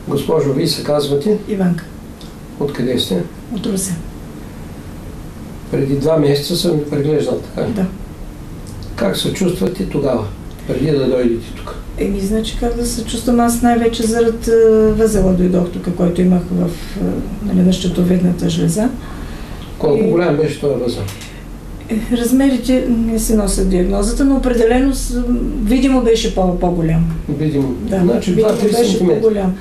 Госпожо, вие се казвате? Иванка. Откъде сте? От Русе. Преди 2 месеца съм ви преглеждал, така ли? Да. Как се чувствате тогава, преди да дойдете тук? Значи как да се чувствам, аз най-вече заради възела дойдох тук, който имах на щитовидната жлеза. Колко голям беше този възел? Размерите не се носят диагнозата, но определено видимо беше по-голям. Видимо. Да, Значи видимо 2-3 беше см. по-голям.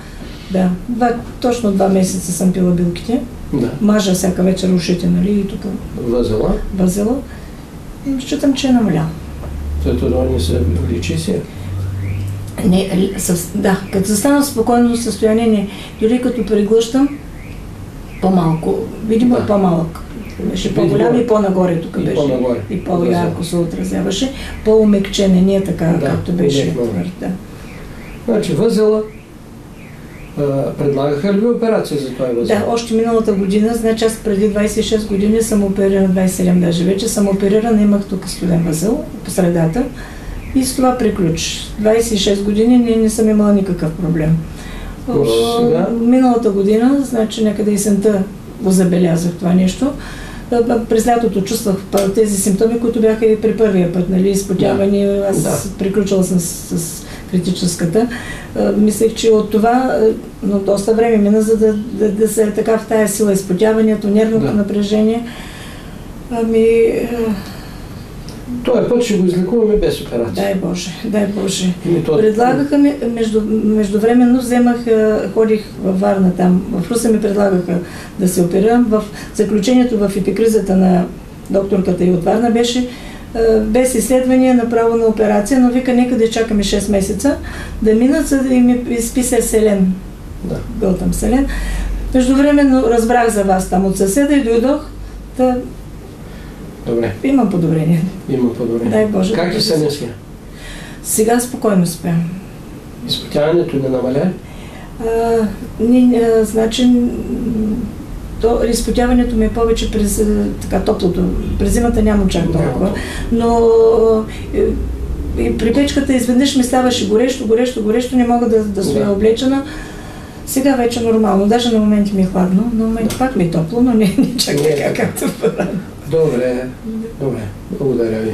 Да, точно 2 месеца съм пила билките. Да. Мажа всяка вечер ушите, нали, и тук възела. Считам, че е намалял. Това не се личи си? Не, да, като застана в спокойно състояние, не. Дори като преглъщам, по-малко, видимо Да. По-малък. Беше по-голям и по-нагоре тук беше. По-нагоре. И по-ярко се отразяваше. По-умекчене, не е така, Да, както беше. Да. Значи възела, предлагаха ли ви операция за това възел? Да, още миналата година, значи аз преди 26 години съм оперирана, 27 даже вече, съм оперирана, имах тук студен възел по средата и с това приключи. 26 години не съм имала никакъв проблем. Сега? Миналата година, значи някъде есента го забелязах това нещо. През лятото чувствах тези симптоми, които бяха и при първия път, нали, изпотяване, аз приключила съм с критическата. Мислех, че от това, но доста време мина, за да се така в тая сила изпотяването, нервното напрежение. Този път ще го излекуваме без операция. Дай Боже, дай Боже. Предлагаха ми, междувременно ходих във Варна там, в Русе ми предлагаха да се оперирам. В заключението в епикризата на докторката и от Варна беше без изследвания, направо на операция, но вика, нека да чакаме 6 месеца да минат, за да ми изписа селен. Да. Бил там селен. Междувременно разбрах за вас там от съседа и дойдох да... Добре. Имам подобрение. Имам подобрение. Дай Боже. Как ли се не сега? Сега спокойно спям. Изпотяването не намаля? Значи, изпотяването ми е повече през така топлото. През зимата нямам чак толкова. Но и при печката изведнъж ми ставаше горещо, не мога да стоя облечена. Сега вече нормално. Даже на моменти ми е хладно, на моменти пак ми е топло, но не чак така, както по-рано. Добре. Благодаря ви.